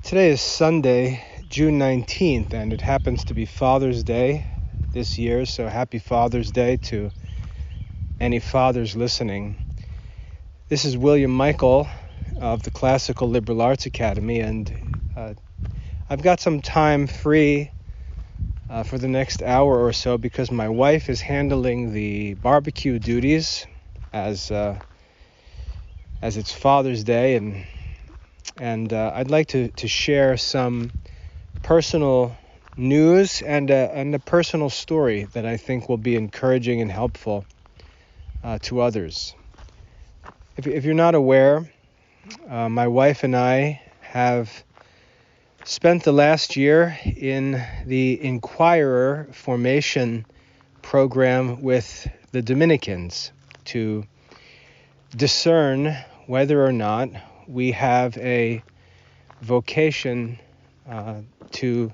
Today is Sunday, June 19th, and it happens to be Father's Day this year, so happy Father's Day to any fathers listening. This is William Michael of the Classical Liberal Arts Academy, and I've got some time free for the next hour or so because my wife is handling the barbecue duties as it's Father's Day, and I'd like to share some personal news and a personal story that I think will be encouraging and helpful to others. If you're not aware, my wife and I have spent the last year in the Inquirer formation program with the Dominicans to discern whether or not we have a vocation to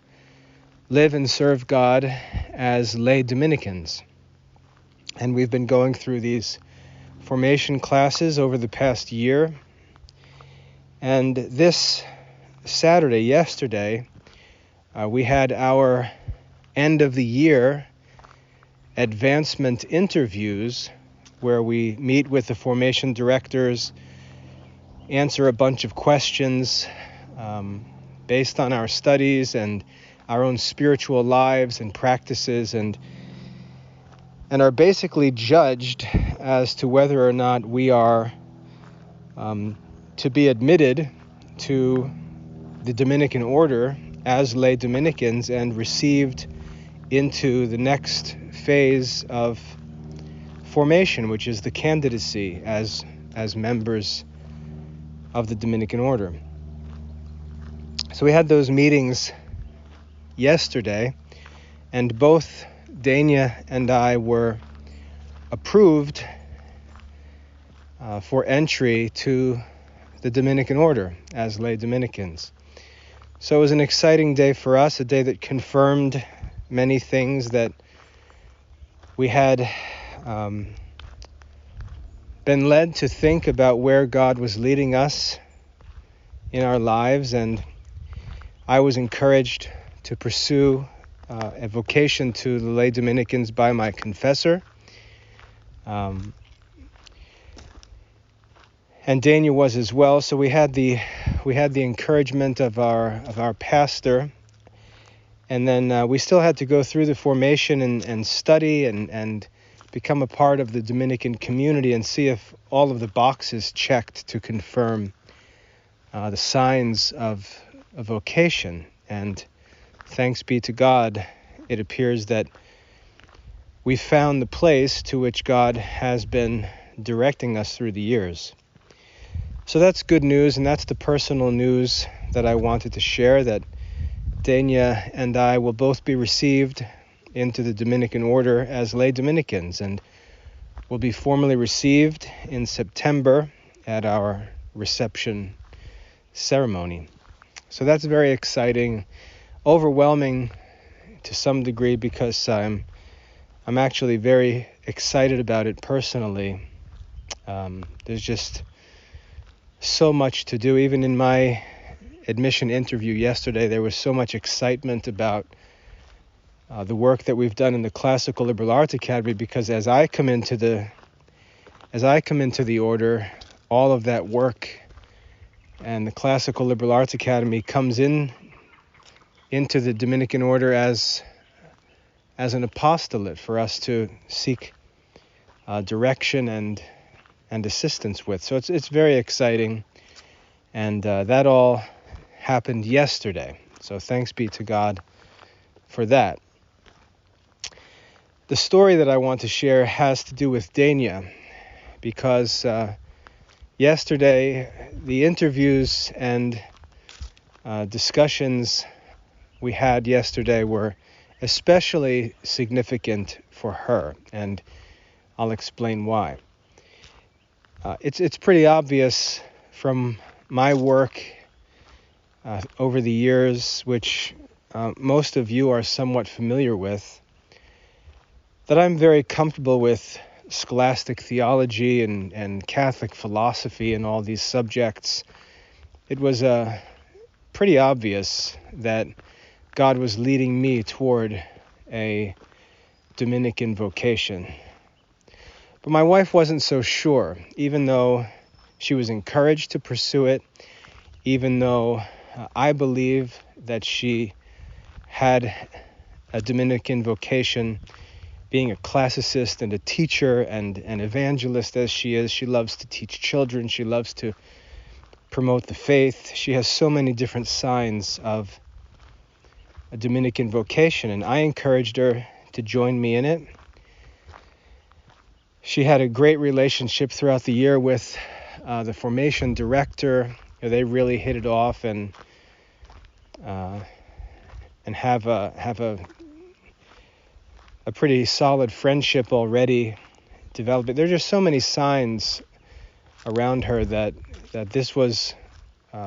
live and serve God as lay Dominicans. And we've been going through these formation classes over the past year. And this Saturday, yesterday, we had our end of the year advancement interviews where we meet with the formation directors, answer a bunch of questions based on our studies and our own spiritual lives and practices, and are basically judged as to whether or not we are to be admitted to the Dominican order as lay Dominicans and received into the next phase of formation, which is the candidacy as members of the Dominican order. So we had those meetings yesterday, and both Dania and I were approved for entry to the Dominican order as lay Dominicans. So it was an exciting day for us, a day that confirmed many things that we had been led to think about where God was leading us in our lives, and I was encouraged to pursue a vocation to the lay Dominicans by my confessor. And Dania was as well. So we had the encouragement of our pastor, and then we still had to go through the formation and study and become a part of the Dominican community and see if all of the boxes checked to confirm the signs of a vocation. And thanks be to God, it appears that we found the place to which God has been directing us through the years. So that's good news, and that's the personal news that I wanted to share, that Dania and I will both be received into the Dominican order as lay Dominicans, and will be formally received in September at our reception ceremony. So that's very exciting, overwhelming to some degree, because I'm actually very excited about it personally. There's just so much to do. Even in my admission interview yesterday, there was so much excitement about the work that we've done in the Classical Liberal Arts Academy, because as I come into the order, all of that work and the Classical Liberal Arts Academy comes into the Dominican order as an apostolate for us to seek direction and assistance with. So it's very exciting, and that all happened yesterday. So thanks be to God for that. The story that I want to share has to do with Dania, because yesterday the interviews and discussions we had yesterday were especially significant for her, and I'll explain why. It's pretty obvious from my work over the years, which most of you are somewhat familiar with, that I'm very comfortable with scholastic theology and Catholic philosophy and all these subjects. It was pretty obvious that God was leading me toward a Dominican vocation. But my wife wasn't so sure, even though she was encouraged to pursue it, even though I believe that she had a Dominican vocation, being a classicist and a teacher and an evangelist as she is. She loves to teach children. She loves to promote the faith. She has so many different signs of a Dominican vocation, and I encouraged her to join me in it. She had a great relationship throughout the year with the formation director. They really hit it off and have a pretty solid friendship already developed. There are just so many signs around her that this was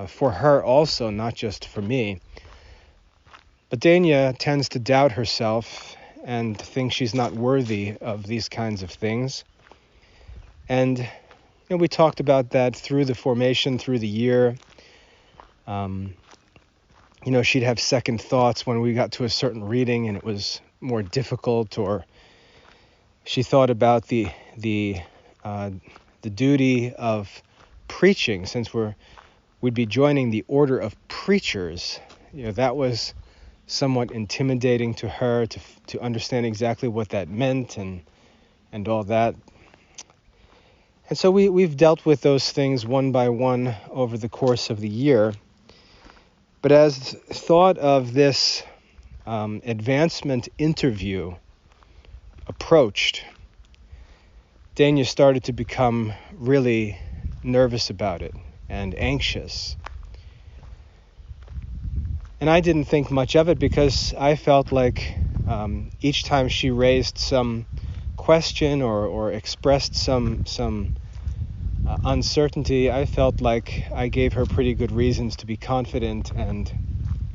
for her also, not just for me. But Dania tends to doubt herself and think she's not worthy of these kinds of things. And we talked about that through the formation, through the year. She'd have second thoughts when we got to a certain reading and it was more difficult, or she thought about the duty of preaching, since we'd be joining the order of preachers. That was somewhat intimidating to her to understand exactly what that meant and all that. And so we've dealt with those things one by one over the course of the year. But as thought of this advancement interview approached, Dania started to become really nervous about it and anxious. And I didn't think much of it because I felt like each time she raised some question or expressed some uncertainty, I felt like I gave her pretty good reasons to be confident, and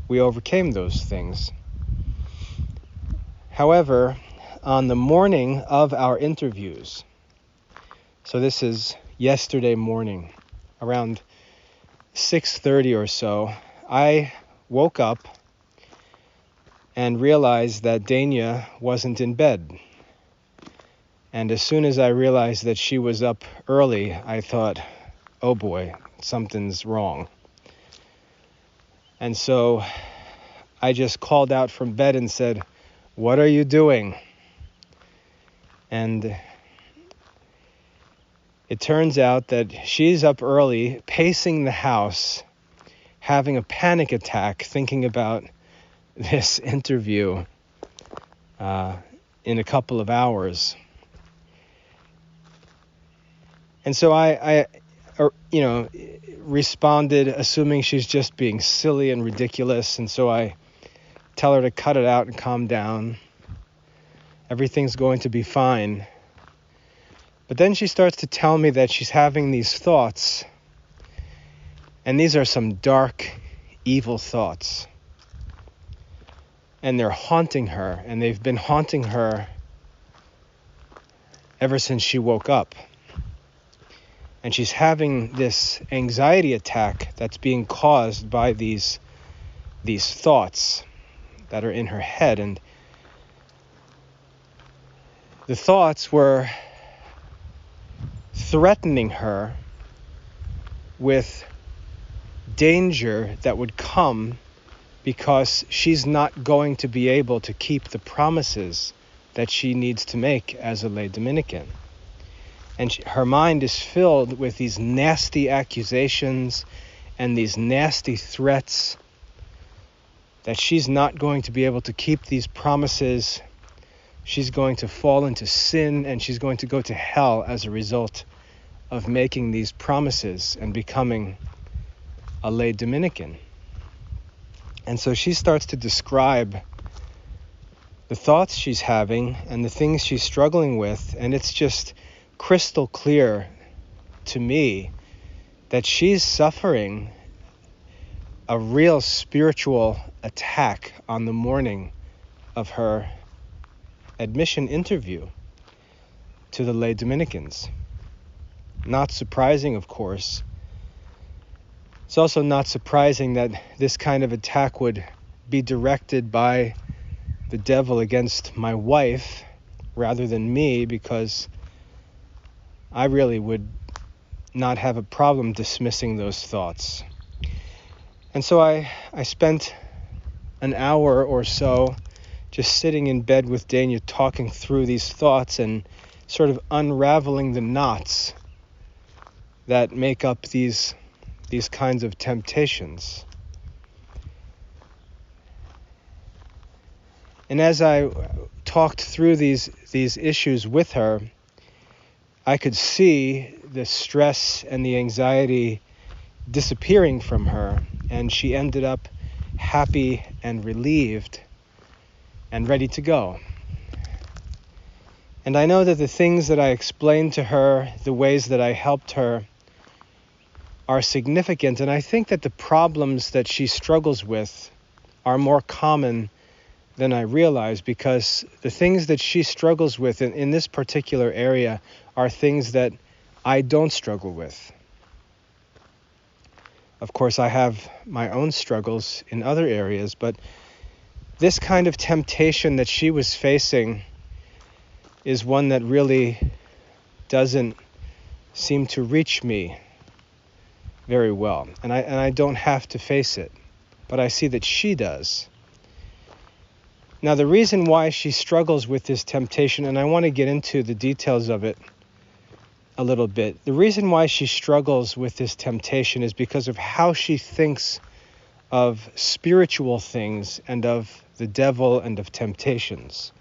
we overcame those things. However, on the morning of our interviews, so this is yesterday morning, around 6:30 or so, I woke up and realized that Dania wasn't in bed. And as soon as I realized that she was up early, I thought, oh boy, something's wrong. And so I just called out from bed and said, "What are you doing?" And it turns out that she's up early, pacing the house, having a panic attack, thinking about this interview in a couple of hours. And so I responded, assuming she's just being silly and ridiculous. And so I tell her to cut it out and calm down. Everything's going to be fine. But then she starts to tell me that she's having these thoughts. And these are some dark, evil thoughts. And they're haunting her. And they've been haunting her ever since she woke up. And she's having this anxiety attack that's being caused by these thoughts that are in her head. And the thoughts were threatening her with danger that would come because she's not going to be able to keep the promises that she needs to make as a lay Dominican. And her mind is filled with these nasty accusations and these nasty threats that she's not going to be able to keep these promises. She's going to fall into sin and she's going to go to hell as a result of making these promises and becoming a lay Dominican. And so she starts to describe the thoughts she's having and the things she's struggling with, and it's just crystal clear to me that she's suffering a real spiritual attack on the morning of her admission interview to the lay Dominicans. Not surprising, of course, It's also not surprising that this kind of attack would be directed by the devil against my wife rather than me, because I really would not have a problem dismissing those thoughts. And so I spent an hour or so just sitting in bed with Dania, talking through these thoughts and sort of unraveling the knots that make up these kinds of temptations. And as I talked through these issues with her, I could see the stress and the anxiety disappearing from her, and she ended up happy and relieved and ready to go. And I know that the things that I explained to her, the ways that I helped her, are significant, and I think that the problems that she struggles with are more common than I realize, because the things that she struggles with in this particular area are things that I don't struggle with. Of course, I have my own struggles in other areas, but this kind of temptation that she was facing is one that really doesn't seem to reach me very well. And I don't have to face it, but I see that she does. Now, the reason why she struggles with this temptation, and I want to get into the details of it a little bit. The reason why she struggles with this temptation is because of how she thinks of spiritual things and of the devil and of temptations,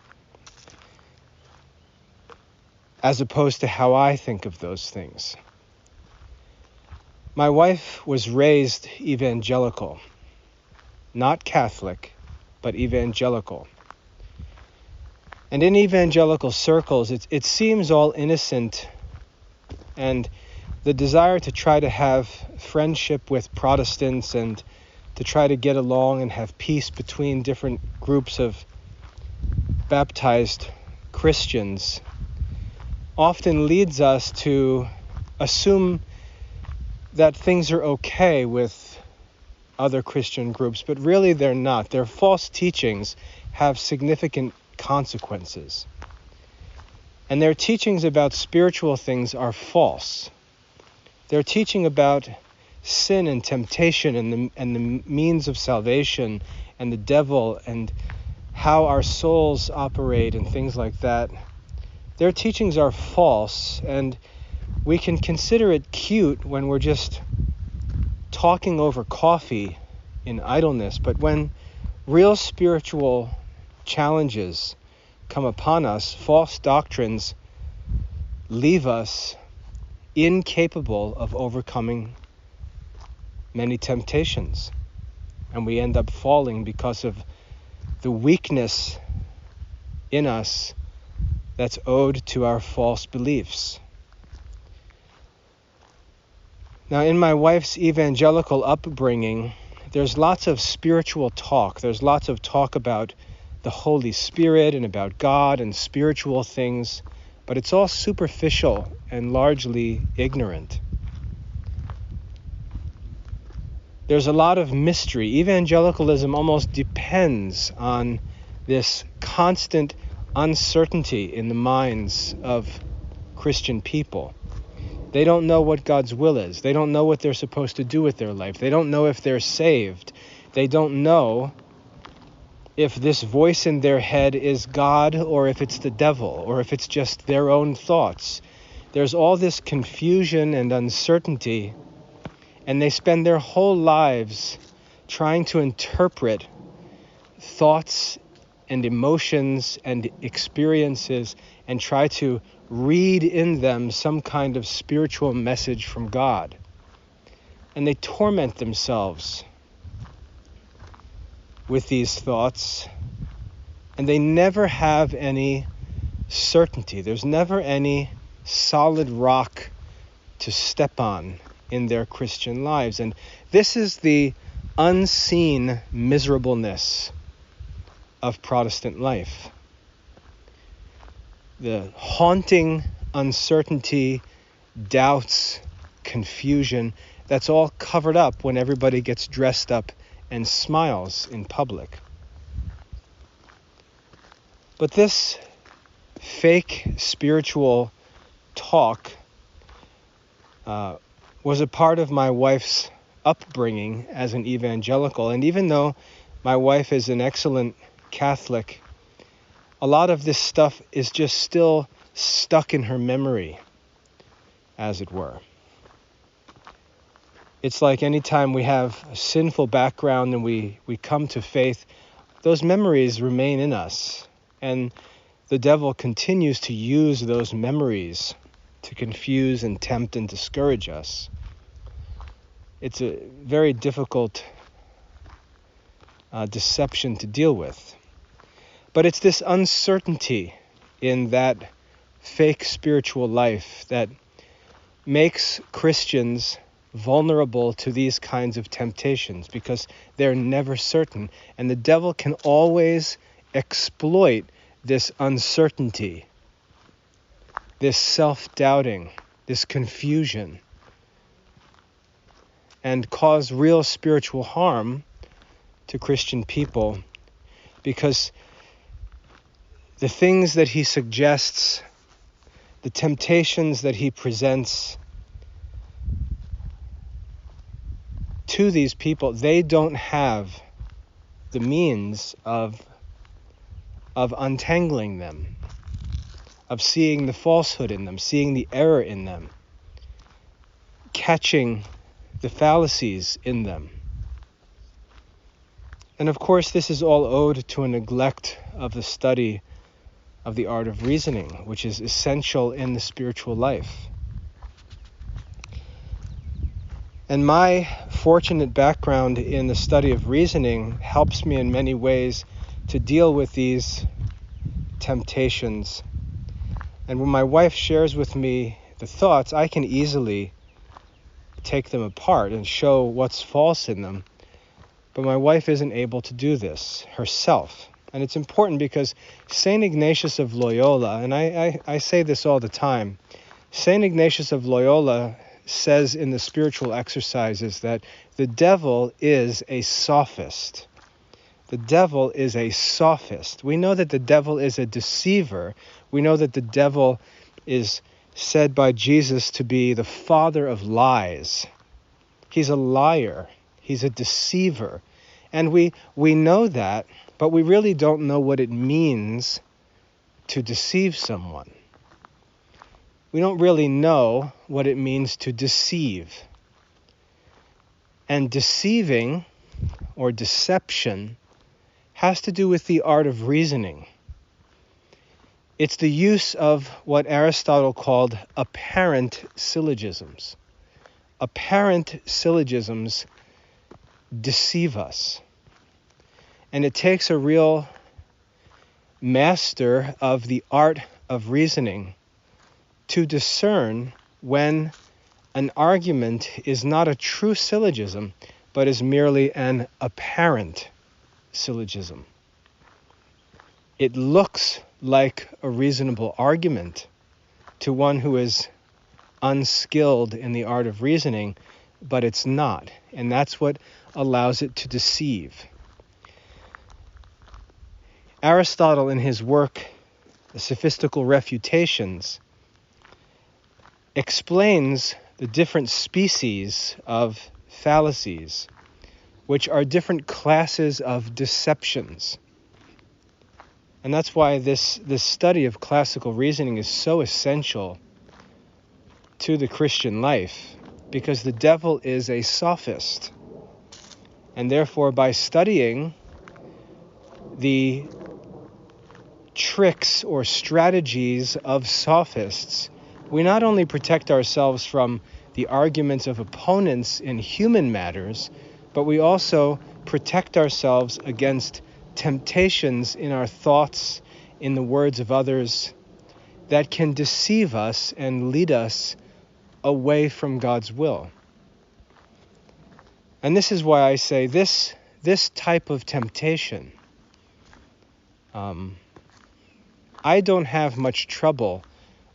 as opposed to how I think of those things. My wife was raised evangelical, not Catholic, but evangelical. And in evangelical circles, it seems all innocent, and the desire to try to have friendship with Protestants and to try to get along and have peace between different groups of baptized Christians often leads us to assume that things are okay with other Christian groups, but really they're not. Their false teachings have significant consequences. And their teachings about spiritual things are false. Their teaching about sin and temptation and the means of salvation and the devil and how our souls operate and things like that, their teachings are false, and we can consider it cute when we're just talking over coffee in idleness, but when real spiritual challenges come upon us, false doctrines leave us incapable of overcoming many temptations, and we end up falling because of the weakness in us that's owed to our false beliefs. Now, in my wife's evangelical upbringing, there's lots of spiritual talk. There's lots of talk about the Holy Spirit and about God and spiritual things, but it's all superficial and largely ignorant. There's a lot of mystery. Evangelicalism almost depends on this constant uncertainty in the minds of Christian people. They don't know what God's will is. They don't know what they're supposed to do with their life. They don't know if they're saved. They don't know if this voice in their head is God or if it's the devil or if it's just their own thoughts. There's all this confusion and uncertainty, and they spend their whole lives trying to interpret thoughts and emotions and experiences and try to read in them some kind of spiritual message from God. And they torment themselves with these thoughts, and they never have any certainty. There's never any solid rock to step on in their Christian lives. And this is the unseen miserableness of Protestant life. The haunting uncertainty, doubts, confusion that's all covered up when everybody gets dressed up and smiles in public. But this fake spiritual talk was a part of my wife's upbringing as an evangelical. And even though my wife is an excellent Catholic, a lot of this stuff is just still stuck in her memory, as it were. It's like anytime we have a sinful background and we come to faith, those memories remain in us. And the devil continues to use those memories to confuse and tempt and discourage us. It's a very difficult deception to deal with. But it's this uncertainty in that fake spiritual life that makes Christians vulnerable to these kinds of temptations, because they're never certain. And the devil can always exploit this uncertainty, this self-doubting, this confusion, and cause real spiritual harm to Christian people, because the things that he suggests, the temptations that he presents to these people, they don't have the means of untangling them, of seeing the falsehood in them, seeing the error in them, catching the fallacies in them. And of course, this is all owed to a neglect of the study of the art of reasoning, which is essential in the spiritual life. And my fortunate background in the study of reasoning helps me in many ways to deal with these temptations. And when my wife shares with me the thoughts, I can easily take them apart and show what's false in them. But my wife isn't able to do this herself. And it's important because St. Ignatius of Loyola, and I say this all the time, St. Ignatius of Loyola says in the spiritual exercises that the devil is a sophist. The devil is a sophist. We know that the devil is a deceiver. We know that the devil is said by Jesus to be the father of lies. He's a liar. He's a deceiver. And we know that, but we really don't know what it means to deceive someone. We don't really know what it means to deceive. And deceiving or deception has to do with the art of reasoning. It's the use of what Aristotle called apparent syllogisms. Apparent syllogisms deceive us. And it takes a real master of the art of reasoning to discern when an argument is not a true syllogism, but is merely an apparent syllogism. It looks like a reasonable argument to one who is unskilled in the art of reasoning, but it's not. And that's what allows it to deceive. Aristotle, in his work, The Sophistical Refutations, explains the different species of fallacies, which are different classes of deceptions. And that's why this study of classical reasoning is so essential to the Christian life, because the devil is a sophist. And therefore, by studying the tricks or strategies of sophists, we not only protect ourselves from the arguments of opponents in human matters, but we also protect ourselves against temptations in our thoughts, in the words of others, that can deceive us and lead us away from God's will. And this is why I say this type of temptation, I don't have much trouble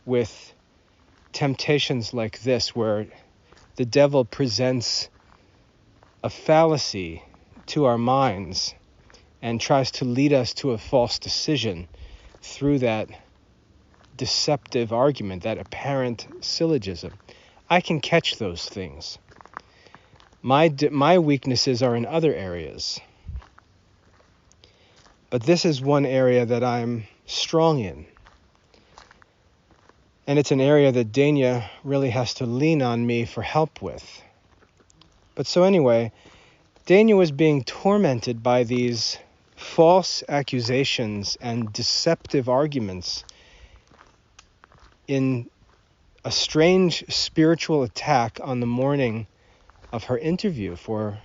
with temptations like this, where the devil presents a fallacy to our minds and tries to lead us to a false decision through that deceptive argument, that apparent syllogism. I can catch those things. My weaknesses are in other areas. But this is one area that I'm strong in. And it's an area that Dania really has to lean on me for help with. But so anyway, Dania was being tormented by these false accusations and deceptive arguments in a strange spiritual attack on the morning of her interview for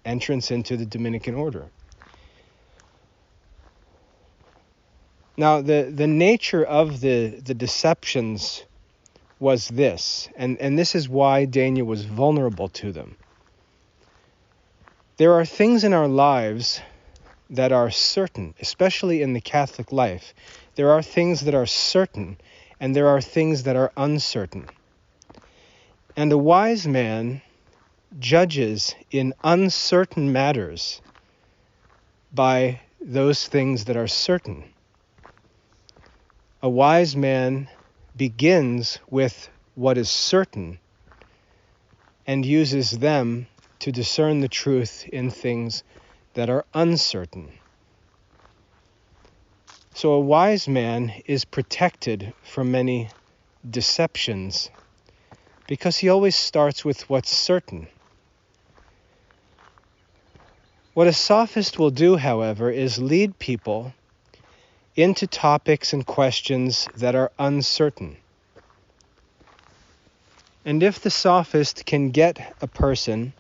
entrance into the Dominican order. Now, the nature of the deceptions was this, and this is why Dania was vulnerable to them. There are things in our lives that are certain, especially in the Catholic life. There are things that are certain, and there are things that are uncertain. And a wise man judges in uncertain matters by those things that are certain. A wise man begins with what is certain and uses them to discern the truth in things that are uncertain. So a wise man is protected from many deceptions because he always starts with what's certain. What a sophist will do, however, is lead people into topics and questions that are uncertain. And if the sophist can get a person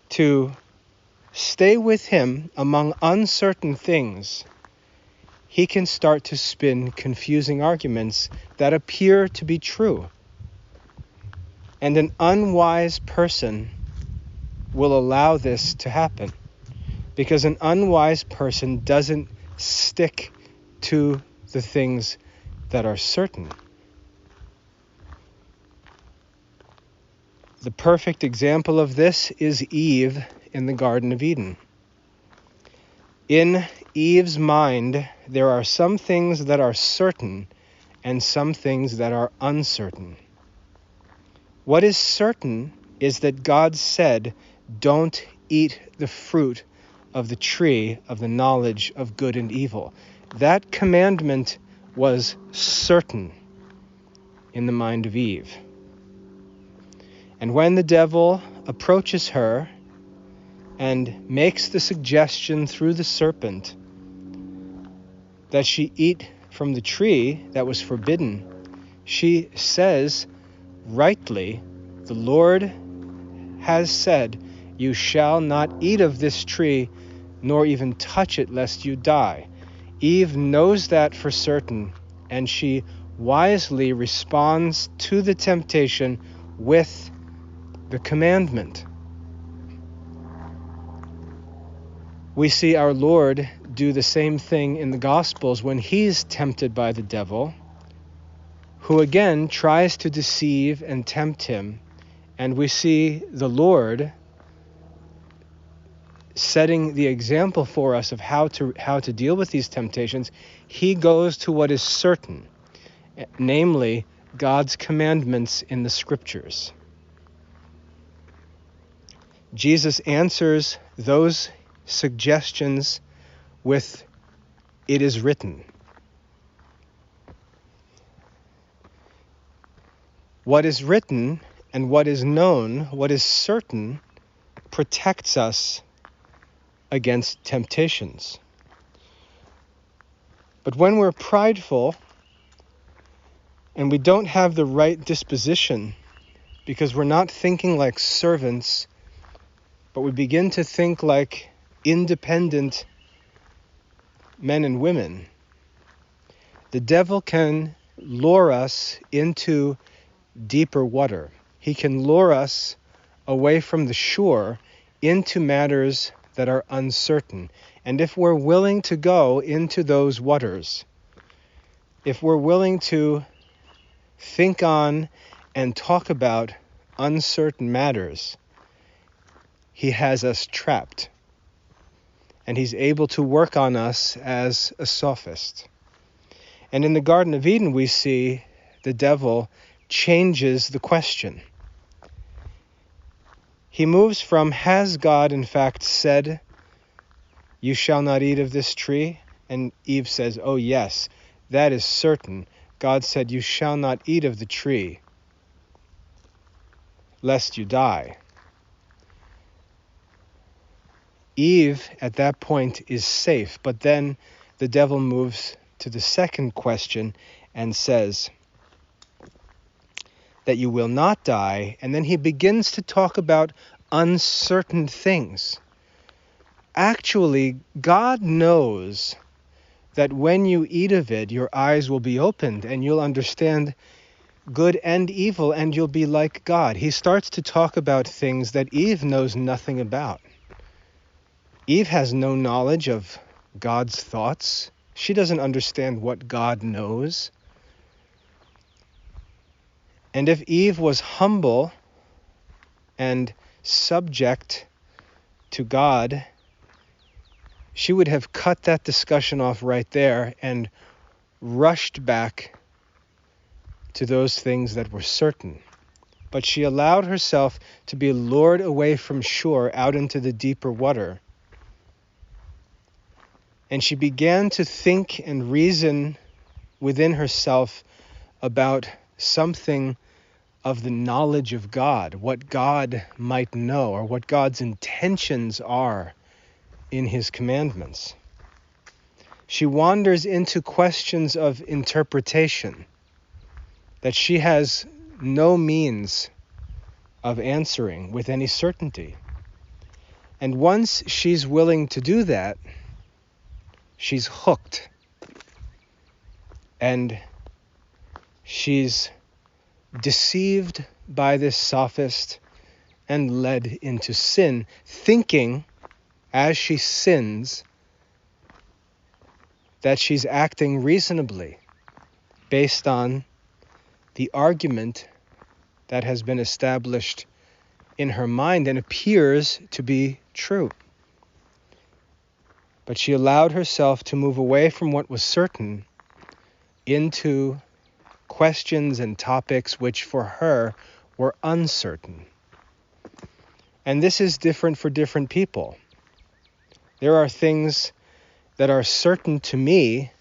to stay with him among uncertain things, he can start to spin confusing arguments that appear to be true. And an unwise person will allow this to happen, because an unwise person doesn't stick to the things that are certain. The perfect example of this is Eve in the Garden of Eden. In Eve's mind, there are some things that are certain and some things that are uncertain. What is certain is that God said, "Don't eat the fruit of the tree of the knowledge of good and evil." That commandment was certain in the mind of Eve. And when the devil approaches her and makes the suggestion through the serpent that she eat from the tree that was forbidden, she says, rightly, "The Lord has said, you shall not eat of this tree, nor even touch it, lest you die." Eve knows that for certain, and she wisely responds to the temptation with the commandment. We see our Lord do the same thing in the Gospels when he's tempted by the devil, who again tries to deceive and tempt him. And we see the Lord setting the example for us of how to deal with these temptations. He goes to what is certain, namely God's commandments in the Scriptures. Jesus answers those suggestions with, "It is written." What is written and what is known, what is certain, protects us against temptations. But when we're prideful and we don't have the right disposition because we're not thinking like servants, but we begin to think like independent men and women, the devil can lure us into deeper water. He can lure us away from the shore into matters that are uncertain. And if we're willing to go into those waters, if we're willing to think on and talk about uncertain matters, he has us trapped. And he's able to work on us as a sophist. And in the Garden of Eden, we see the devil changes the question. He moves from, has God in fact said, you shall not eat of this tree? And Eve says, oh yes, that is certain. God said, you shall not eat of the tree, lest you die. Eve, at that point, is safe, but then the devil moves to the second question and says that you will not die, and then he begins to talk about uncertain things. Actually, God knows that when you eat of it, your eyes will be opened and you'll understand good and evil, and you'll be like God. He starts to talk about things that Eve knows nothing about. Eve has no knowledge of God's thoughts. She doesn't understand what God knows. And if Eve was humble and subject to God, she would have cut that discussion off right there and rushed back to those things that were certain. But she allowed herself to be lured away from shore out into the deeper water. And she began to think and reason within herself about something of the knowledge of God, what God might know, or what God's intentions are in his commandments. She wanders into questions of interpretation that she has no means of answering with any certainty. And once she's willing to do that, she's hooked. And she's deceived by this sophist and led into sin, thinking as she sins that she's acting reasonably based on the argument that has been established in her mind and appears to be true. But she allowed herself to move away from what was certain into questions and topics which for her were uncertain. And this is different for different people. There are things that are certain to me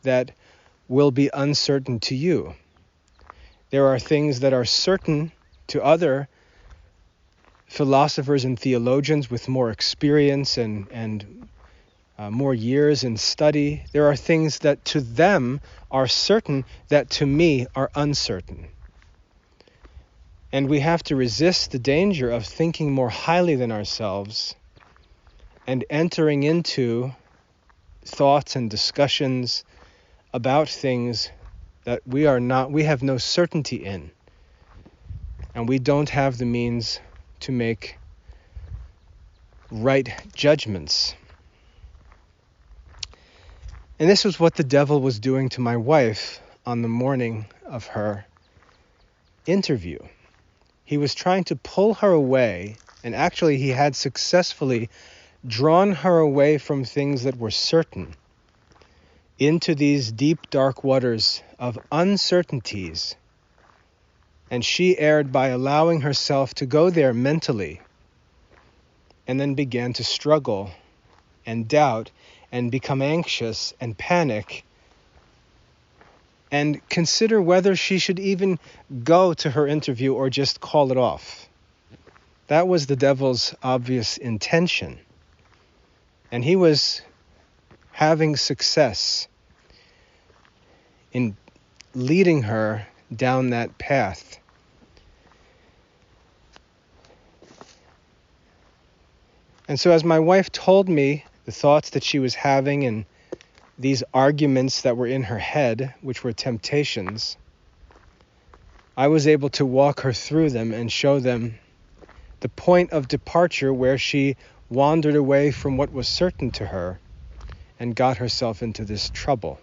that will be uncertain to you. There are things that are certain to other philosophers and theologians with more experience and more years in study. There are things that to them are certain that to me are uncertain. And we have to resist the danger of thinking more highly than ourselves and entering into thoughts and discussions about things that we have no certainty in, and we don't have the means to make right judgments. And this was what the devil was doing to my wife on the morning of her interview. He was trying to pull her away, and actually he had successfully drawn her away from things that were certain into these deep, dark waters of uncertainties. And she erred by allowing herself to go there mentally, and then began to struggle and doubt and become anxious and panic and consider whether she should even go to her interview or just call it off. That was the devil's obvious intention. And he was having success in leading her down that path. And so as my wife told me the thoughts that she was having and these arguments that were in her head, which were temptations, I was able to walk her through them and show them the point of departure where she wandered away from what was certain to her and got herself into this trouble.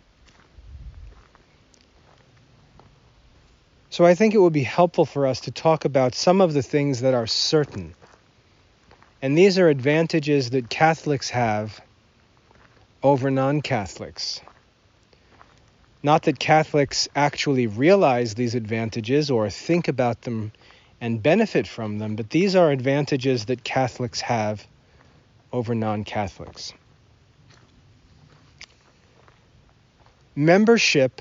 So I think it would be helpful for us to talk about some of the things that are certain. And these are advantages that Catholics have over non-Catholics. Not that Catholics actually realize these advantages or think about them and benefit from them, but these are advantages that Catholics have over non-Catholics. Membership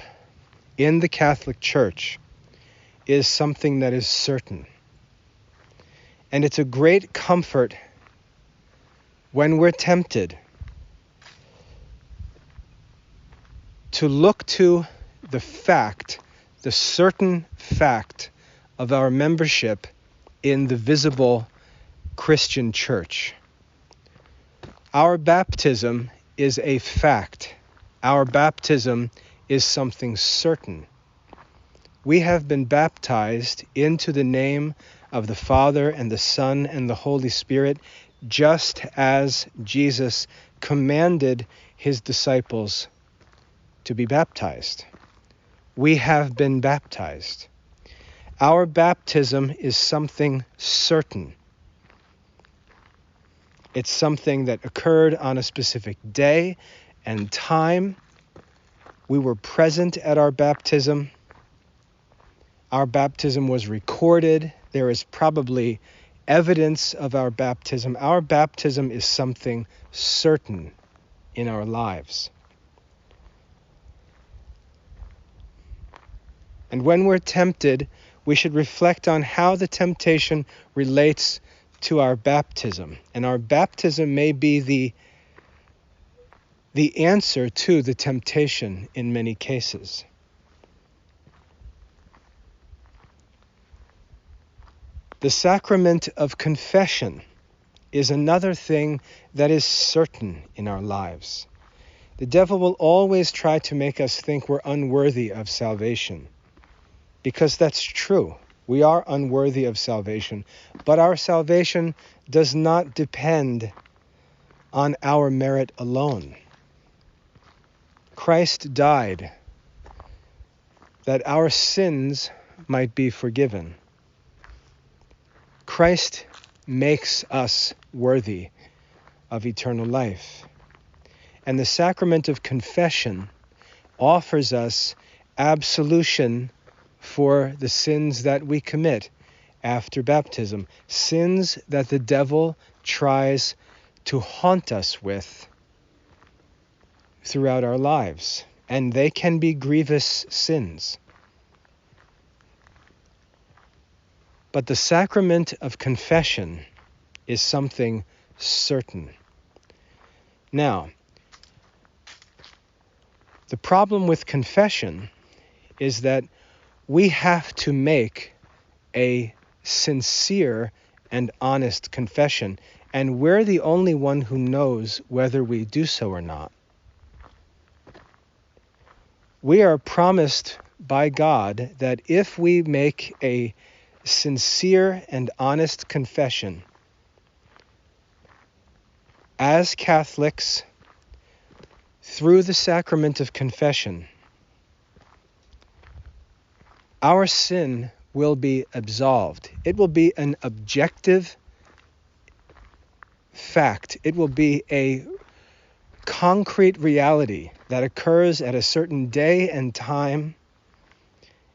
in the Catholic Church is something that is certain. And it's a great comfort when we're tempted to look to the fact, the certain fact of our membership in the visible Christian church. Our baptism is a fact. Our baptism is something certain. We have been baptized into the name of the Father and the Son and the Holy Spirit, just as Jesus commanded his disciples to be baptized. We have been baptized. Our baptism is something certain. It's something that occurred on a specific day and time. We were present at our baptism. Our baptism was recorded. There is probably evidence of our baptism. Our baptism is something certain in our lives. And when we're tempted, we should reflect on how the temptation relates to our baptism. And our baptism may be the answer to the temptation in many cases. The sacrament of confession is another thing that is certain in our lives. The devil will always try to make us think we're unworthy of salvation, because that's true. We are unworthy of salvation, but our salvation does not depend on our merit alone. Christ died that our sins might be forgiven. Christ makes us worthy of eternal life. And the sacrament of confession offers us absolution for the sins that we commit after baptism, sins that the devil tries to haunt us with throughout our lives, and they can be grievous sins. But the sacrament of confession is something certain. Now, the problem with confession is that we have to make a sincere and honest confession, and we're the only one who knows whether we do so or not. We are promised by God that if we make a sincere and honest confession, as Catholics, through the sacrament of confession, our sin will be absolved. It will be an objective fact. It will be a concrete reality that occurs at a certain day and time,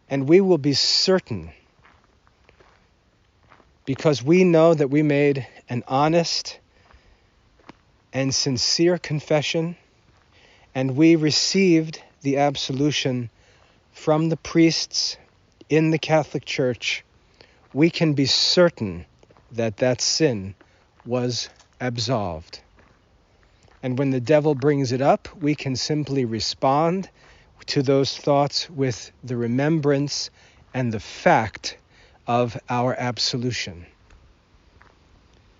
and we will be certain because we know that we made an honest and sincere confession, and we received the absolution from the priests in the Catholic Church. We can be certain that that sin was absolved. And when the devil brings it up, we can simply respond to those thoughts with the remembrance and the fact of our absolution.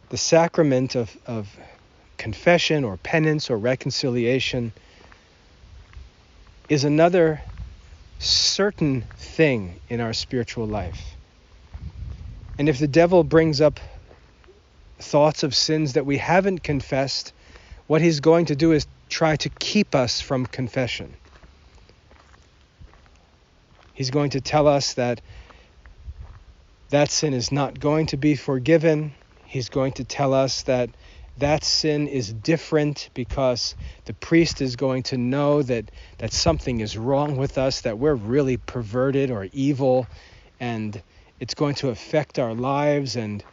The sacrament of confession or penance or reconciliation is another certain thing in our spiritual life. And if the devil brings up thoughts of sins that we haven't confessed, what he's going to do is try to keep us from confession. He's going to tell us that that sin is not going to be forgiven. He's going to tell us that that sin is different because the priest is going to know that something is wrong with us, that we're really perverted or evil, and it's going to affect our lives, and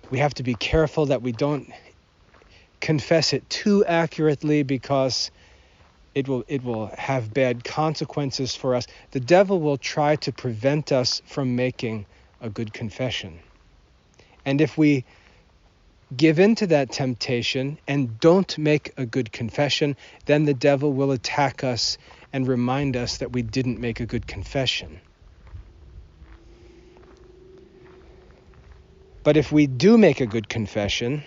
we have to be careful that we don't confess it too accurately because it will have bad consequences for us. The devil will try to prevent us from making a good confession. And if we give in to that temptation and don't make a good confession, then the devil will attack us and remind us that we didn't make a good confession. But if we do make a good confession,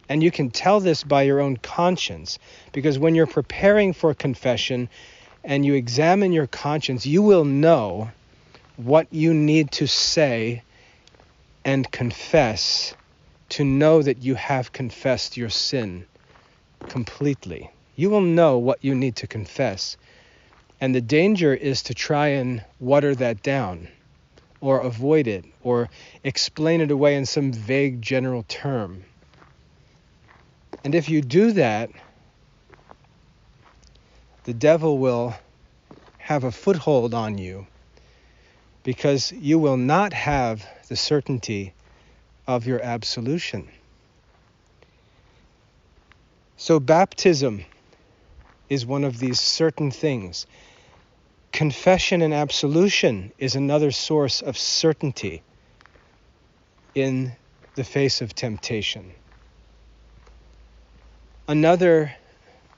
and you can tell this by your own conscience, because when you're preparing for confession and you examine your conscience, you will know what you need to say and confess to know that you have confessed your sin completely. You will know what you need to confess. And the danger is to try and water that down, or avoid it, or explain it away in some vague general term. And if you do that, the devil will have a foothold on you because you will not have the certainty of your absolution. So baptism is one of these certain things. Confession and absolution is another source of certainty in the face of temptation. Another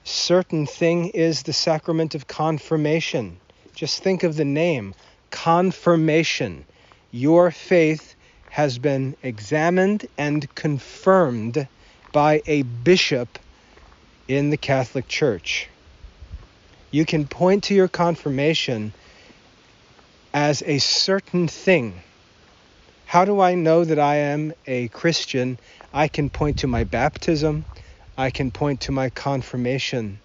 certain thing is the sacrament of confirmation. Just think of the name, confirmation. Your faith has been examined and confirmed by a bishop in the Catholic Church. You can point to your confirmation as a certain thing. How do I know that I am a Christian? I can point to my baptism. I can point to my confirmation.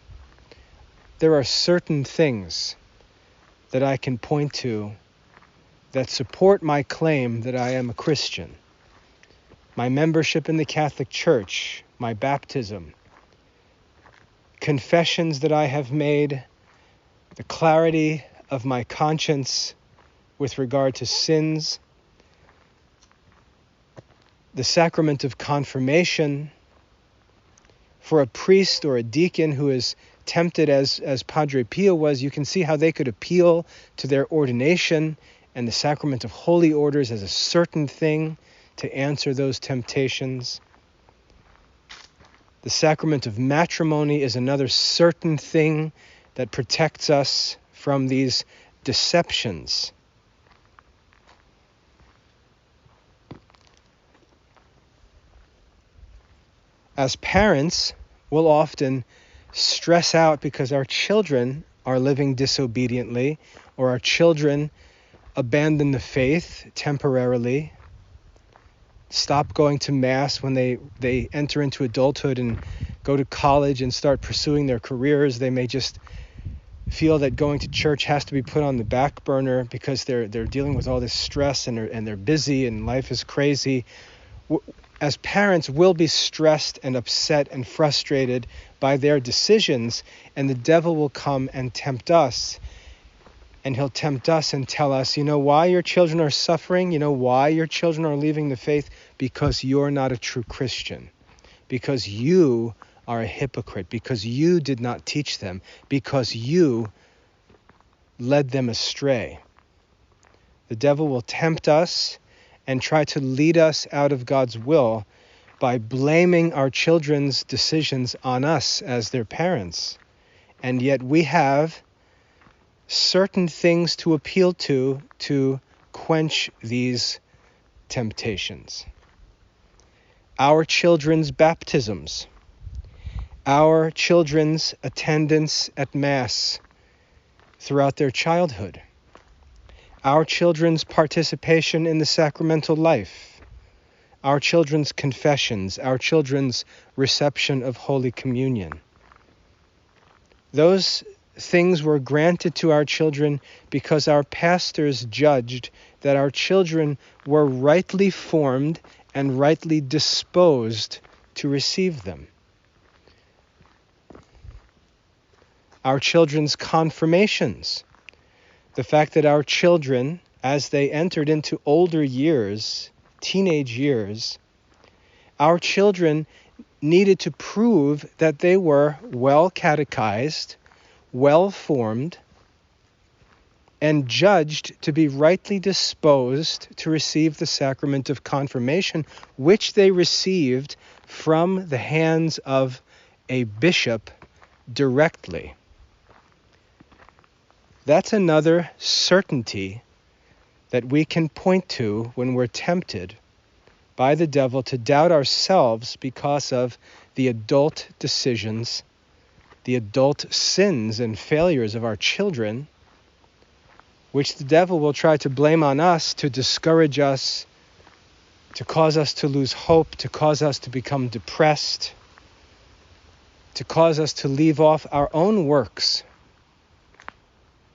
There are certain things that I can point to that support my claim that I am a Christian. My membership in the Catholic Church, my baptism, confessions that I have made, the clarity of my conscience with regard to sins, the sacrament of confirmation. For a priest or a deacon who is tempted as Padre Pio was, you can see how they could appeal to their ordination and the sacrament of holy orders as a certain thing to answer those temptations. The sacrament of matrimony is another certain thing that protects us from these deceptions. As parents, we'll often stress out because our children are living disobediently, or our children abandon the faith temporarily, stop going to Mass when they enter into adulthood and go to college and start pursuing their careers. They may just feel that going to church has to be put on the back burner because they're dealing with all this stress and they're busy and life is crazy. As parents, we'll be stressed and upset and frustrated by their decisions, and the devil will come and tempt us. And he'll tempt us and tell us, you know why your children are suffering? You know why your children are leaving the faith? Because you're not a true Christian. Because you are a hypocrite. Because you did not teach them. Because you led them astray. The devil will tempt us and try to lead us out of God's will by blaming our children's decisions on us as their parents. And yet we have certain things to appeal to quench these temptations. Our children's baptisms, our children's attendance at Mass throughout their childhood, our children's participation in the sacramental life, our children's confessions, our children's reception of Holy Communion. Those things were granted to our children because our pastors judged that our children were rightly formed and rightly disposed to receive them. Our children's confirmations, the fact that our children, as they entered into older years, teenage years, our children needed to prove that they were well catechized, well formed, and judged to be rightly disposed to receive the sacrament of confirmation, which they received from the hands of a bishop directly. That's another certainty that we can point to when we're tempted by the devil to doubt ourselves because of the adult decisions, the adult sins and failures of our children, which the devil will try to blame on us to discourage us, to cause us to lose hope, to cause us to become depressed, to cause us to leave off our own works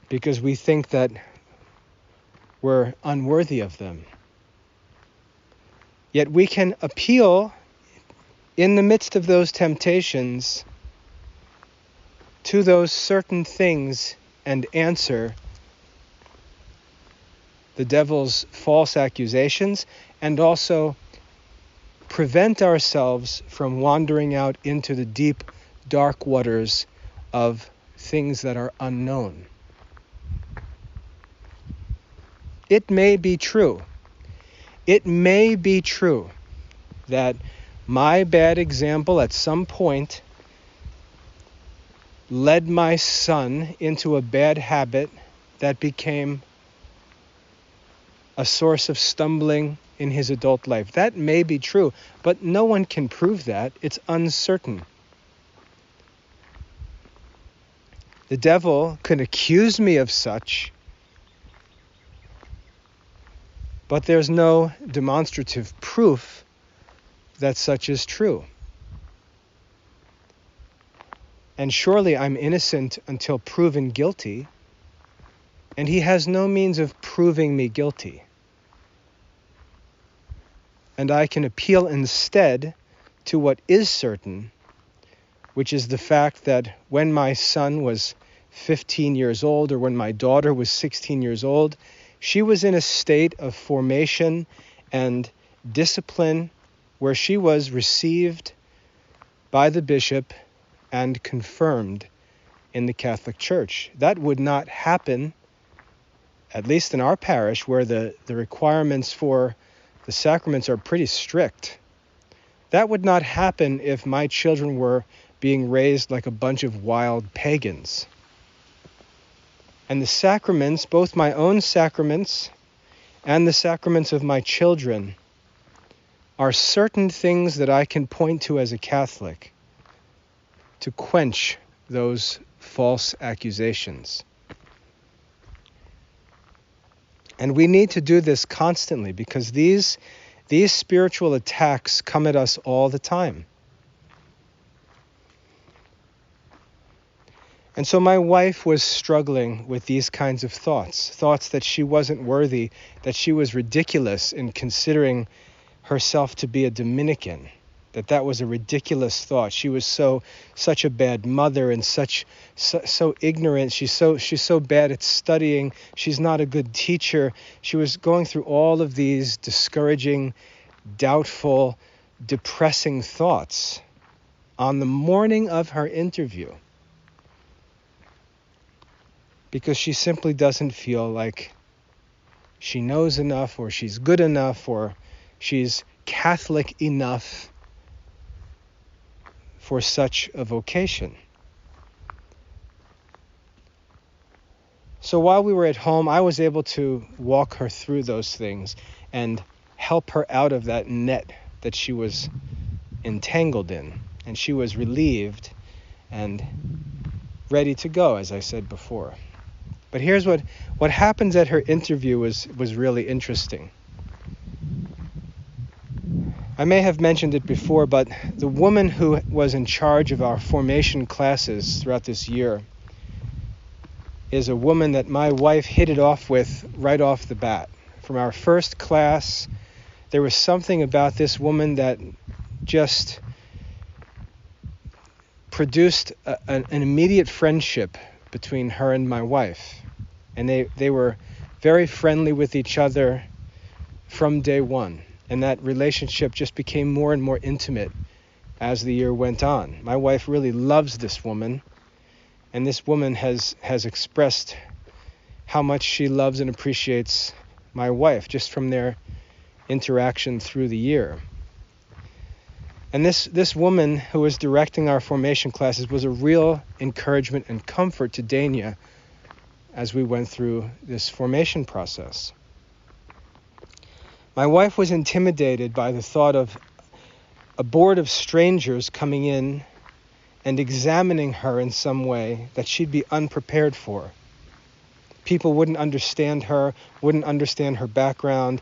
because we think that we're unworthy of them. Yet we can appeal in the midst of those temptations to those certain things and answer the devil's false accusations, and also prevent ourselves from wandering out into the deep, dark waters of things that are unknown. It may be true. It may be true that my bad example at some point led my son into a bad habit that became a source of stumbling in his adult life. That may be true, but no one can prove that. It's uncertain. The devil could accuse me of such, but there's no demonstrative proof that such is true. And surely I'm innocent until proven guilty, and he has no means of proving me guilty. And I can appeal instead to what is certain, which is the fact that when my son was 15 years old, or when my daughter was 16 years old, she was in a state of formation and discipline where she was received by the bishop and confirmed in the Catholic Church. That would not happen, at least in our parish, where the requirements for the sacraments are pretty strict. That would not happen if my children were being raised like a bunch of wild pagans. And the sacraments, both my own sacraments and the sacraments of my children, are certain things that I can point to as a Catholic to quench those false accusations. And we need to do this constantly because these spiritual attacks come at us all the time. And so my wife was struggling with these kinds of thoughts that she wasn't worthy, that she was ridiculous in considering herself to be a Dominican, that was a ridiculous thought. She was such a bad mother and so ignorant. She's so bad at studying. She's not a good teacher. She was going through all of these discouraging, doubtful, depressing thoughts on the morning of her interview, because she simply doesn't feel like she knows enough, or she's good enough, or she's Catholic enough for such a vocation. So while we were at home, I was able to walk her through those things and help her out of that net that she was entangled in. And she was relieved and ready to go, as I said before. But here's what happens at her interview was really interesting. I may have mentioned it before, but the woman who was in charge of our formation classes throughout this year, is a woman that my wife hit it off with right off the bat. From our first class, there was something about this woman that just produced an immediate friendship between her and my wife. And they were very friendly with each other from day one. And that relationship just became more and more intimate as the year went on. My wife really loves this woman, and this woman has expressed how much she loves and appreciates my wife just from their interaction through the year. And this woman who was directing our formation classes was a real encouragement and comfort to Dania as we went through this formation process. My wife was intimidated by the thought of a board of strangers coming in and examining her in some way that she'd be unprepared for. People wouldn't understand her, wouldn't understand her background.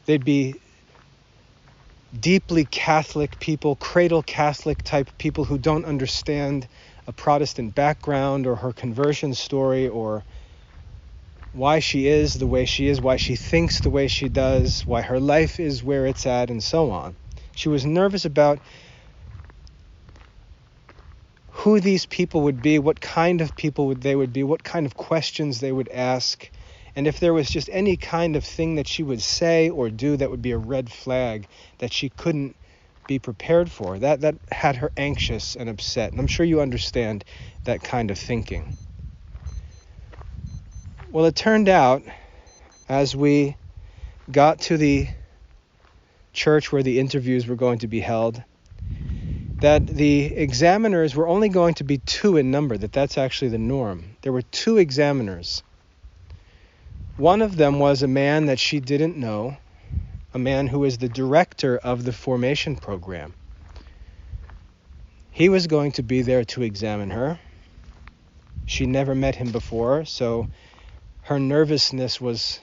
They'd be deeply Catholic people, cradle Catholic type people who don't understand a Protestant background or her conversion story or why she is the way she is, why she thinks the way she does, why her life is where it's at, and so on. She was nervous about who these people would be, what kind of people they would be, what kind of questions they would ask, and if there was just any kind of thing that she would say or do that would be a red flag that she couldn't be prepared for. That had her anxious and upset, and I'm sure you understand that kind of thinking. Well, it turned out, as we got to the church where the interviews were going to be held, that the examiners were only going to be 2 in number, that's actually the norm. There were 2 examiners. One of them was a man that she didn't know, a man who was the director of the formation program. He was going to be there to examine her. She never met him before, so her nervousness was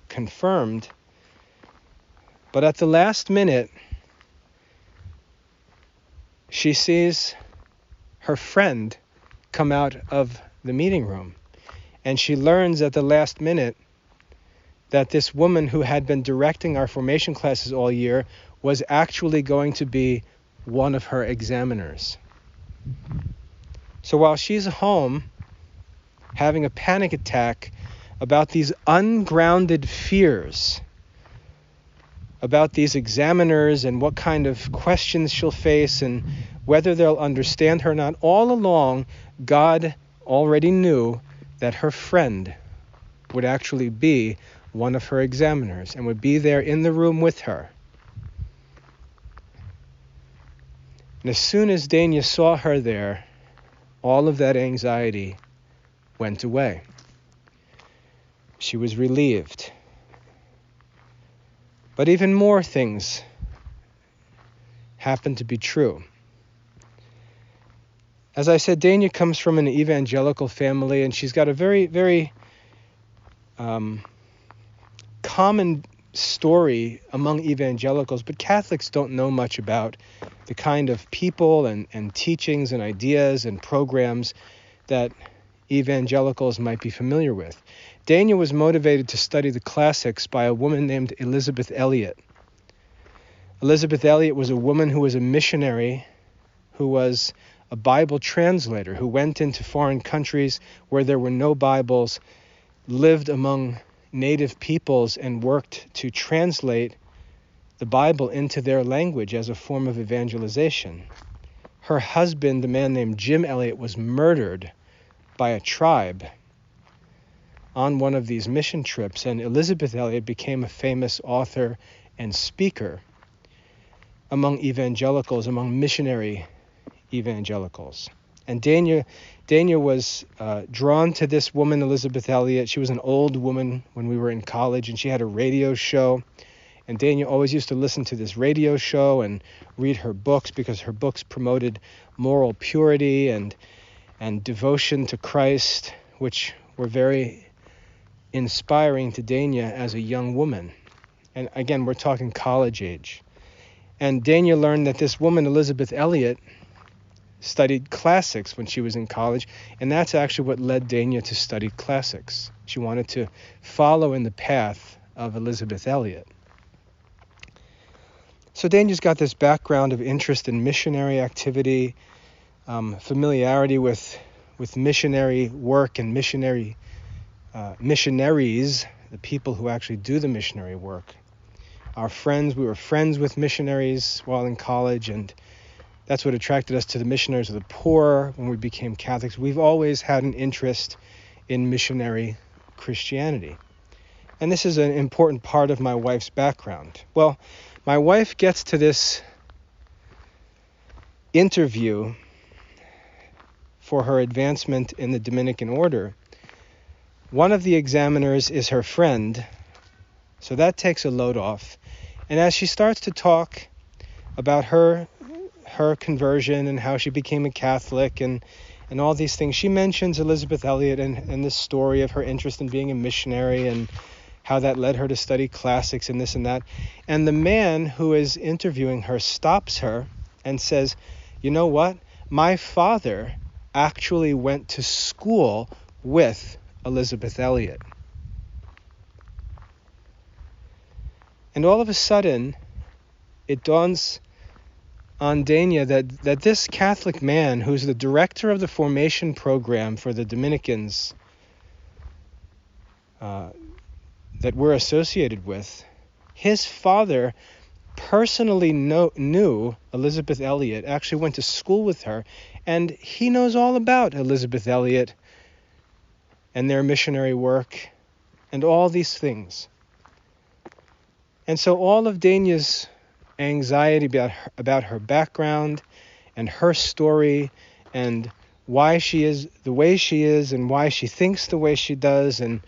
confirmed. But at the last minute, she sees her friend come out of the meeting room. And she learns at the last minute that this woman who had been directing our formation classes all year was actually going to be one of her examiners. So while she's home having a panic attack about these ungrounded fears, about these examiners and what kind of questions she'll face and whether they'll understand her or not, all along, God already knew that her friend would actually be one of her examiners and would be there in the room with her. And as soon as Dania saw her there, all of that anxiety went away. She was relieved. But even more things happened to be true. As I said, Dania comes from an evangelical family, and she's got a very, very common story among evangelicals, but Catholics don't know much about the kind of people and teachings and ideas and programs that evangelicals might be familiar with. Dania was motivated to study the classics by a woman named Elisabeth Elliot. Elisabeth Elliot was a woman who was a missionary, who was a Bible translator, who went into foreign countries where there were no Bibles, lived among native peoples, and worked to translate the Bible into their language as a form of evangelization. Her husband, a man named Jim Elliot, was murdered by a tribe on one of these mission trips, and Elisabeth Elliot became a famous author and speaker among evangelicals, among missionary evangelicals. And Dania was drawn to this woman, Elisabeth Elliot. She was an old woman when we were in college, and she had a radio show. And Dania always used to listen to this radio show and read her books because her books promoted moral purity and devotion to Christ, which were very inspiring to Dania as a young woman. And again, we're talking college age. And Dania learned that this woman, Elisabeth Elliot, studied classics when she was in college, and that's actually what led Dania to study classics. She wanted to follow in the path of Elisabeth Elliot. So Dania's got this background of interest in missionary activity, familiarity with missionary work and missionaries, the people who actually do the missionary work. We were friends with missionaries while in college, and that's what attracted us to the missionaries of the poor when we became Catholics. We've always had an interest in missionary Christianity. And this is an important part of my wife's background. Well, my wife gets to this interview for her advancement in the Dominican order. One of the examiners is her friend, so that takes a load off. And as she starts to talk about her conversion and how she became a Catholic and all these things, she mentions Elisabeth Elliot and this story of her interest in being a missionary and how that led her to study classics and this and that. And the man who is interviewing her stops her and says, "You know what? My father actually went to school with Elisabeth Elliot." And all of a sudden, it dawns on Dania that this Catholic man, who's the director of the formation program for the Dominicans that we're associated with, his father personally knew Elisabeth Elliot, actually went to school with her, and he knows all about Elisabeth Elliot and their missionary work and all these things. And so all of Dania's anxiety about her background and her story and why she is the way she is and why she thinks the way she does and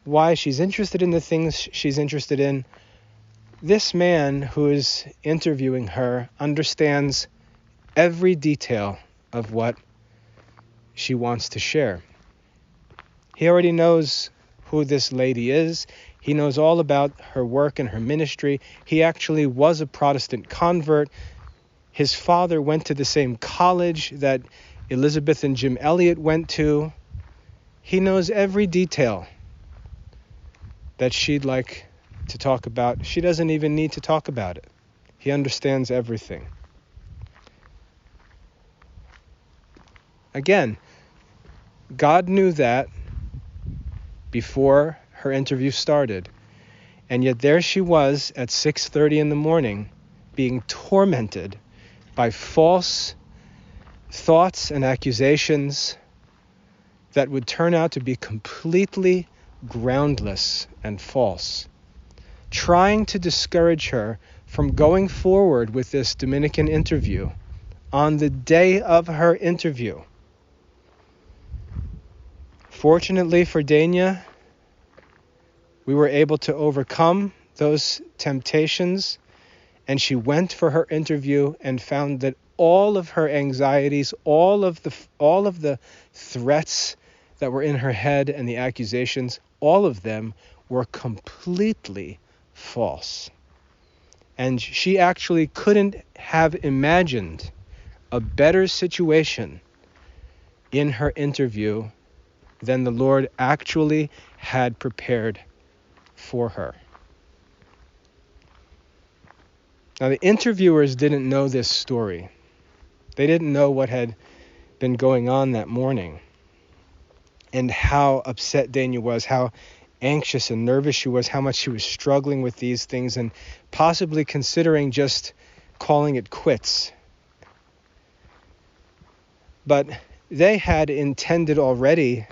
why she's interested in the things she's interested in, this man who is interviewing her understands every detail of what she wants to share. He already knows who this lady is. He knows all about her work and her ministry. He actually was a Protestant convert. His father went to the same college that Elisabeth and Jim Elliot went to. He knows every detail that she'd like to talk about. She doesn't even need to talk about it. He understands everything. Again, God knew that before her interview started, and yet there she was at 6:30 in the morning being tormented by false thoughts and accusations that would turn out to be completely groundless and false, trying to discourage her from going forward with this Dominican interview on the day of her interview. Fortunately for Dania, we were able to overcome those temptations, and she went for her interview and found that all of her anxieties, all of the threats that were in her head and the accusations, all of them were completely false. And she actually couldn't have imagined a better situation in her interview than the Lord actually had prepared for her. Now, the interviewers didn't know this story. They didn't know what had been going on that morning and how upset Dania was, how anxious and nervous she was, how much she was struggling with these things and possibly considering just calling it quits. But they had intended already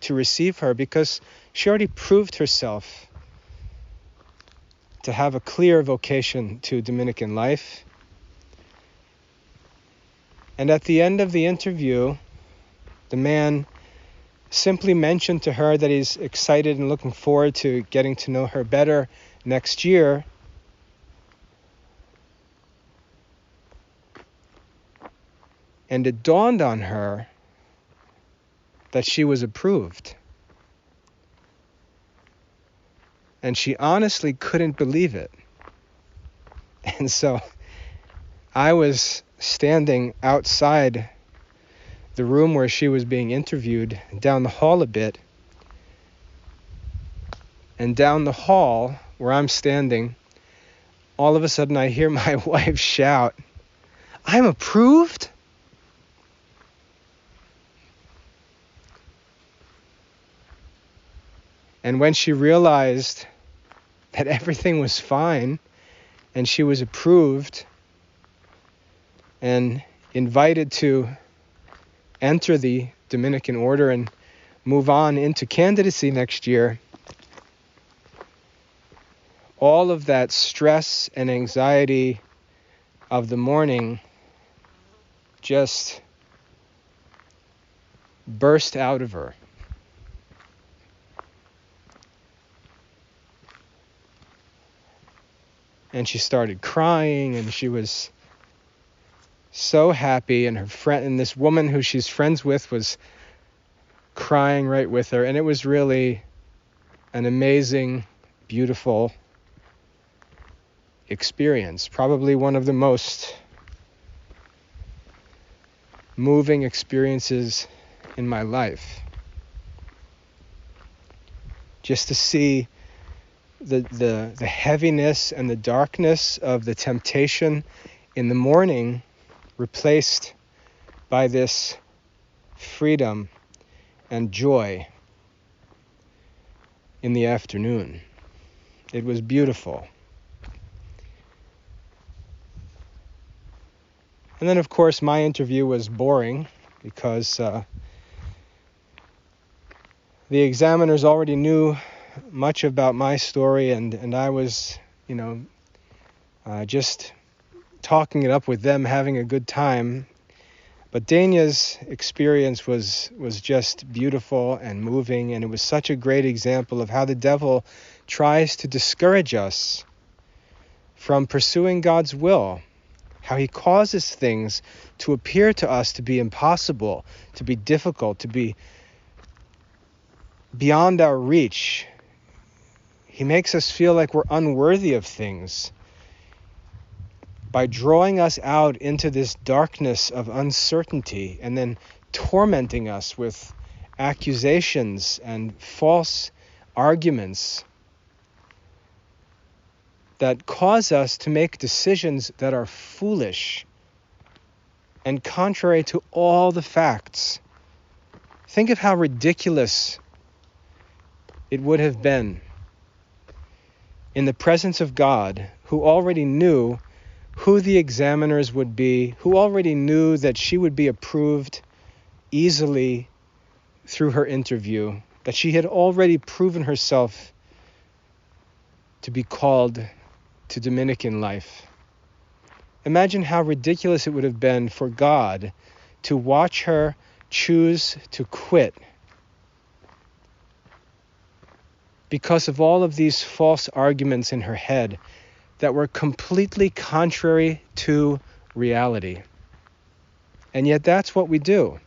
to receive her because she already proved herself to have a clear vocation to Dominican life. And at the end of the interview, the man simply mentioned to her that he's excited and looking forward to getting to know her better next year. And it dawned on her that she was approved. And she honestly couldn't believe it. And so I was standing outside the room where she was being interviewed down the hall a bit. And down the hall where I'm standing, all of a sudden I hear my wife shout, "I'm approved?" And when she realized that everything was fine and she was approved and invited to enter the Dominican order and move on into candidacy next year, all of that stress and anxiety of the morning just burst out of her. And she started crying, and she was so happy, and her friend, and this woman who she's friends with, was crying right with her, and it was really an amazing, beautiful experience. Probably one of the most moving experiences in my life. Just to see the heaviness and the darkness of the temptation in the morning replaced by this freedom and joy in the afternoon. It was beautiful. And then, of course, my interview was boring because the examiners already knew much about my story, and I was, just talking it up with them, having a good time. But Danya's experience was just beautiful and moving, and it was such a great example of how the devil tries to discourage us from pursuing God's will, how he causes things to appear to us to be impossible, to be difficult, to be beyond our reach. He makes us feel like we're unworthy of things by drawing us out into this darkness of uncertainty and then tormenting us with accusations and false arguments that cause us to make decisions that are foolish and contrary to all the facts. Think of how ridiculous it would have been in the presence of God, who already knew who the examiners would be, who already knew that she would be approved easily through her interview, that she had already proven herself to be called to Dominican life. Imagine how ridiculous it would have been for God to watch her choose to quit because of all of these false arguments in her head that were completely contrary to reality. And yet that's what we do.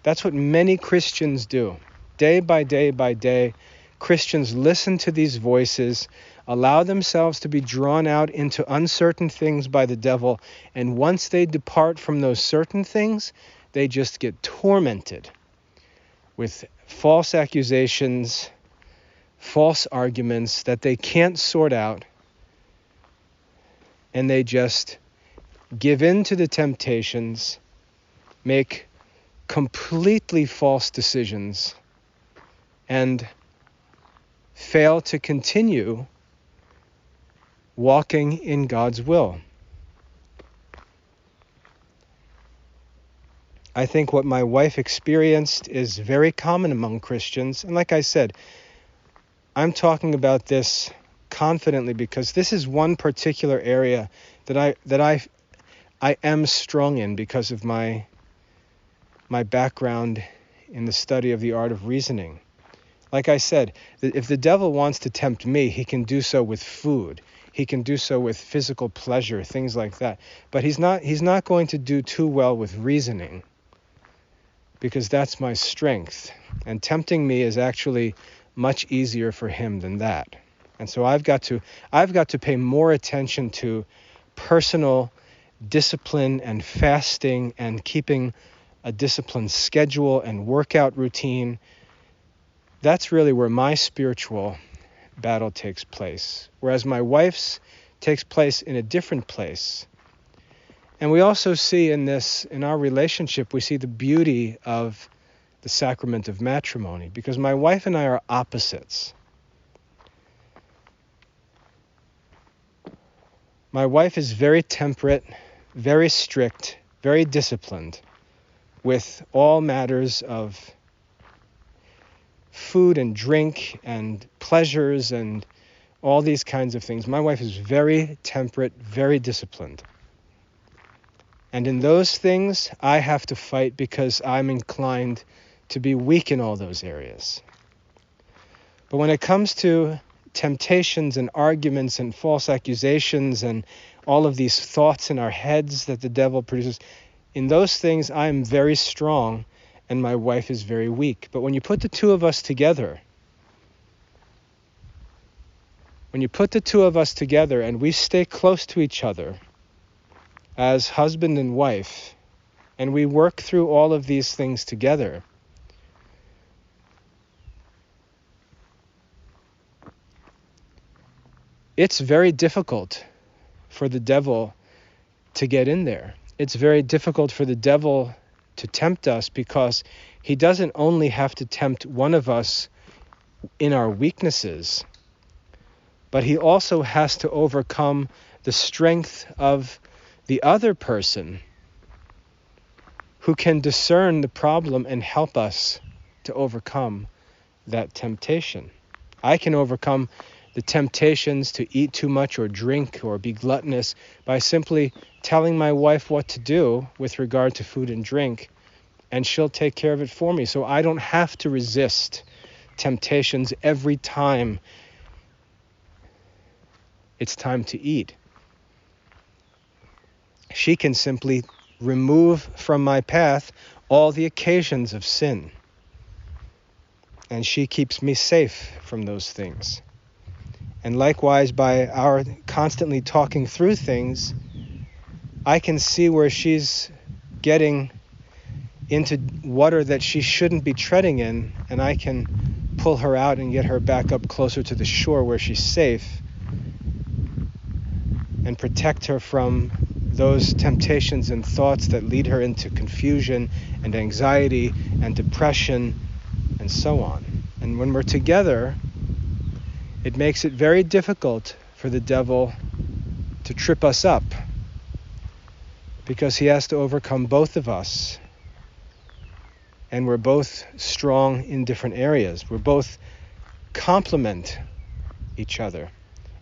That's what many Christians do. Day by day by day, Christians listen to these voices, allow themselves to be drawn out into uncertain things by the devil, and once they depart from those certain things, they just get tormented with false accusations, false arguments that they can't sort out, and they just give in to the temptations, make completely false decisions, and fail to continue walking in God's will. I think what my wife experienced is very common among Christians, and like I said, I'm talking about this confidently because this is one particular area that I am strong in because of my background in the study of the art of reasoning. Like I said, if the devil wants to tempt me, he can do so with food. He can do so with physical pleasure, things like that. But he's not going to do too well with reasoning, because that's my strength. And tempting me is actually much easier for him than that. And so I've got to pay more attention to personal discipline and fasting and keeping a disciplined schedule and workout routine. That's really where my spiritual battle takes place, whereas my wife's takes place in a different place. And we also see in our relationship, we see the beauty of the sacrament of matrimony, because my wife and I are opposites. My wife is very temperate, very strict, very disciplined with all matters of food and drink and pleasures and all these kinds of things. My wife is very temperate, very disciplined. And in those things, I have to fight because I'm inclined to be weak in all those areas. But when it comes to temptations and arguments and false accusations and all of these thoughts in our heads that the devil produces, in those things I am very strong and my wife is very weak. But when you put the two of us together, and we stay close to each other as husband and wife, and we work through all of these things together, it's very difficult for the devil to get in there. It's very difficult for the devil to tempt us, because he doesn't only have to tempt one of us in our weaknesses, but he also has to overcome the strength of the other person who can discern the problem and help us to overcome that temptation. I can overcome the temptations to eat too much or drink or be gluttonous by simply telling my wife what to do with regard to food and drink, and she'll take care of it for me. So I don't have to resist temptations every time it's time to eat. She can simply remove from my path all the occasions of sin, and she keeps me safe from those things. And likewise, by our constantly talking through things, I can see where she's getting into water that she shouldn't be treading in, and I can pull her out and get her back up closer to the shore where she's safe, and protect her from those temptations and thoughts that lead her into confusion and anxiety and depression and so on. And when we're together, it makes it very difficult for the devil to trip us up, because he has to overcome both of us. And we're both strong in different areas. We're both complement each other.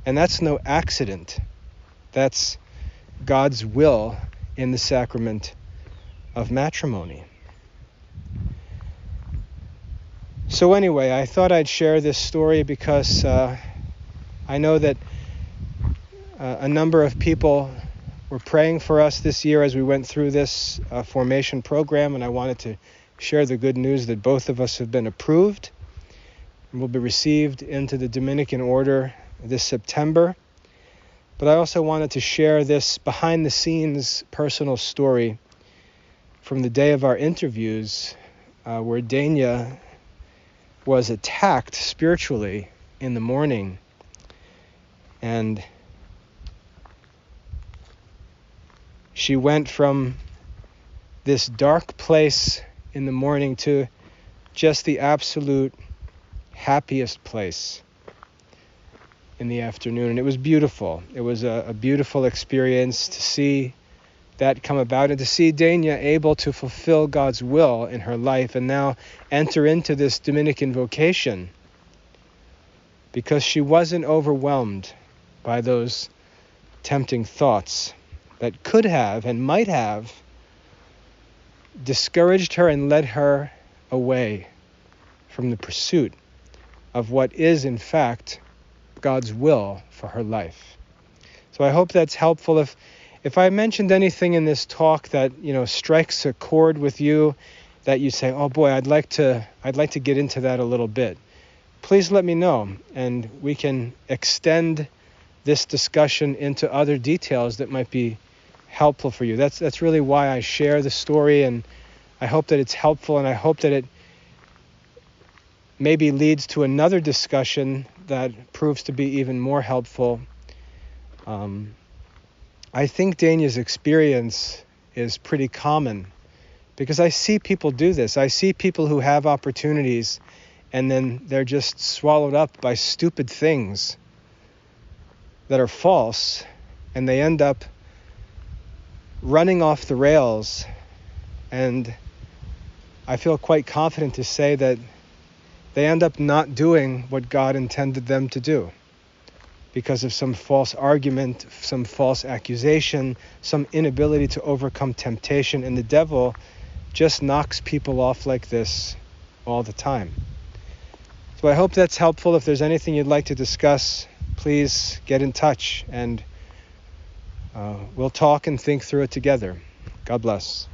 And that's no accident. That's God's will in the sacrament of matrimony. So anyway, I thought I'd share this story because I know that a number of people were praying for us this year as we went through this formation program, and I wanted to share the good news that both of us have been approved and will be received into the Dominican order this September. But I also wanted to share this behind-the-scenes personal story from the day of our interviews, where Dania was attacked spiritually in the morning. And she went from this dark place in the morning to just the absolute happiest place in the afternoon. And it was beautiful. It was a beautiful experience to see that come about, and to see Dania able to fulfill God's will in her life and now enter into this Dominican vocation, because she wasn't overwhelmed by those tempting thoughts that could have and might have discouraged her and led her away from the pursuit of what is, in fact, God's will for her life. So I hope that's helpful. If I mentioned anything in this talk that, strikes a chord with you, that you say, oh boy, I'd like to get into that a little bit, please let me know, and we can extend this discussion into other details that might be helpful for you. That's really why I share the story, and I hope that it's helpful, and I hope that it maybe leads to another discussion that proves to be even more helpful. I think Dania's experience is pretty common because I see people do this. I see people who have opportunities and then they're just swallowed up by stupid things that are false, and they end up running off the rails. And I feel quite confident to say that they end up not doing what God intended them to do because of some false argument, some false accusation, some inability to overcome temptation. And the devil just knocks people off like this all the time. So I hope that's helpful. If there's anything you'd like to discuss, please get in touch, and we'll talk and think through it together. God bless.